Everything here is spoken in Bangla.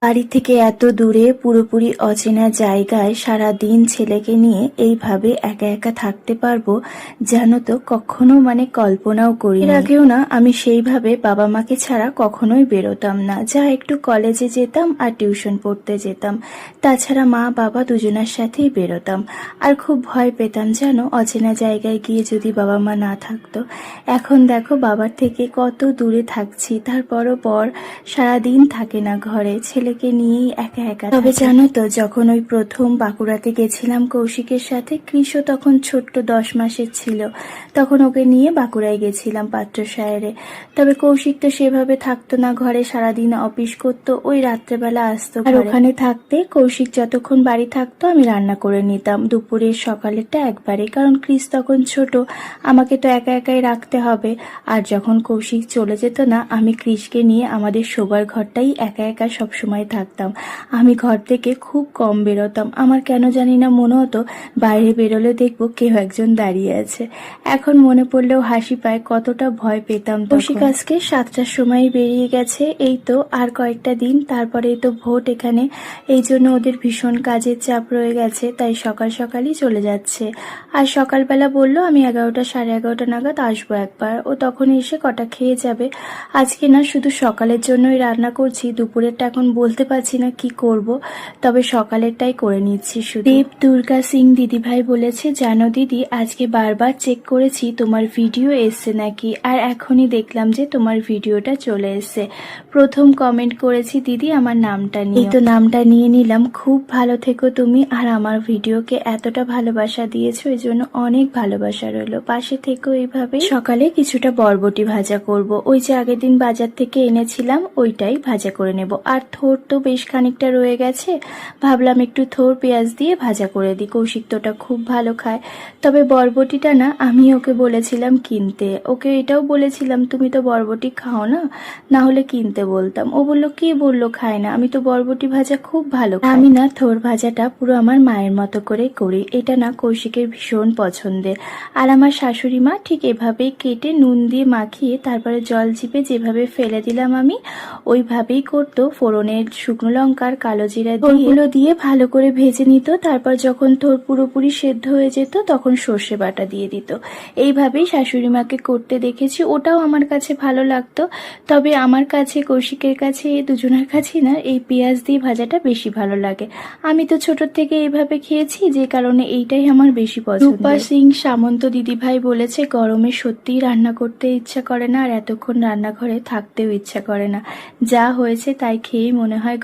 বাড়ি থেকে এত দূরে পুরোপুরি অচেনা জায়গায় সারা দিন ছেলেকে নিয়ে এইভাবে একা একা থাকতে পারবো জানো তো কখনো কল্পনাও করি এর আগেও না আমি সেইভাবে বাবা মাকে ছাড়া কখনোই বেরোতাম না, যা একটু কলেজে যেতাম আর টিউশন পড়তে যেতাম, তাছাড়া মা বাবা দুজনের সাথেই বেরোতাম। আর খুব ভয় পেতাম জানো অচেনা জায়গায় গিয়ে যদি বাবা মা না থাকতো। এখন দেখো বাবার থেকে কত দূরে থাকছি, তারপরও বর সারাদিন থাকে না ঘরে, ছেলেকে নিয়েই একা একা। তবে জানো তো যখন ওই প্রথম বাঁকুড়াতে গেছিলাম কৌশিকের সাথে, কৃষও তখন ছোট্ট 10 মাসের ছিল, তখন ওকে নিয়ে বাঁকুড়ায় গেছিলাম পাত্রসায়েরে। তবে কৌশিক তো সেভাবে থাকতো না ঘরে, সারাদিন অফিস করতো, ওই রাত্রেবেলা আসতো। আর ওখানে থাকতে কৌশিক যতক্ষণ বাড়ি থাকতো আমি রান্না করে নিতাম, দুপুরের সকালেরটা একবারে, কারণ কৃষ তখন ছোট, আমাকে তো একা একাই রাখতে হবে। আর যখন কৌশিক চলে যেত না, আমি কৃষকে নিয়ে আমাদের শোবার ঘরটাই একা একা সবসময় থাকতাম। আমি ঘর থেকে খুব কম বেরোতাম, আমার কেন জানি না মনে হতো বাইরে বেরোলে দেখবো কেউ একজন দাঁড়িয়ে আছে। এখন মনে পড়লেও হাসি পায়, কতটা ভয় পেতাম। কৌশিক আজকে 7টার সময় বেরিয়ে গেছে, এই তো আর কয়েকটা দিন, তারপরেই তো ভোট এখানে, এই জন্য ওদের ভীষণ কাজের চাপ রয়ে গেছে, তাই সকাল সকালই চলে যাচ্ছে। আর সকালবেলা বললো আমি 11টা 11:30 নাগাদ আসবো একবার, ও তখন এসে কটা খেয়ে যাবে। আজকে না শুধু সকালের জন্যই রান্না করছি, দুপুরেরটা এখন বলতে পারছি না কি করব, তবে সকালেরটাই করে নিচ্ছি শুধু। দেব দুর্গা সিং দিদিভাই বলেছে, জানো দিদি আজকে বারবার চেক করেছি তোমার ভিডিও এসছে নাকি, আর এখনই দেখলাম যে তোমার ভিডিওটা চলে এসছে। প্রথম কমেন্ট করেছি দিদি আমার নামটা নিয়ে, এই তো নামটা নিয়ে নিলাম। খুব ভালো থেকো তুমি, আর আমার ভিডিওকে এতটা ভালোবাসা দিয়েছো এই জন্য অনেক ভালোবাসা রইলো, পাশে থেকো এইভাবে। সকালে কিছুটা বরবটি ভাজা করব, ওই যে আগের দিন বাজার থেকে এনেছিলাম ওইটাই ভাজা করে নেব। আর থোর তো বেশ খানিকটা রয়ে গেছে, ভাবলাম একটু থোর পেঁয়াজ দিয়ে ভাজা করে দিই, কৌশিক তোটা খুব ভালো খায়। তবে বরবটিটা না আমি ওকে বলেছিলাম কিনতে, ওকে এটাও বলেছিলাম তুমি তো বরবটি খাও না, না হলে কিনতে বলতাম। ও বললো কে বললো খায় না, আমি তো বরবটি ভাজা খুব ভালো খাই। আমি না থোর ভাজাটা পুরো আমার মায়ের মতো করে করি, এটা না কৌশিকের ভীষণ পছন্দের। আর আমার শাশুড়ি মা ঠিক এভাবেই কেটে নুন দিয়ে মাখিয়ে তারপরে জল চিপে যেভাবে ফেলে দিলাম আমি, ওইভাবেই করতো। ফোড়নের শুকনো লঙ্কার কালো জিরা দিয়ে ভালো করে ভেজে নিত, তারপর যখন থোর পুরোপুরি সেদ্ধ হয়ে যেত তখন সর্ষে বাটা দিয়ে দিত। এইভাবেই শাশুড়ি মাকে করতে দেখেছি, ওটাও আমার কাছে ভালো লাগতো। তবে আমার কাছে কৌশিকের কাছে দুজনের কাছেই না এই পেঁয়াজ দিয়ে ভাজাটা বেশি ভালো লাগে। আমি তো ছোট থেকে এইভাবে খেয়েছি, যে কারণে এইটাই আমার বেশি পছন্দ। রূপা সিং সামন্ত দিদিভাই বলেছে, গরমে সত্যিই রান্না করতে ইচ্ছা করে না, আর এতক্ষণ রান্নাঘরে থাকতেও ইচ্ছা করে না, যা হয়েছে তাই খেয়েই মনে হয়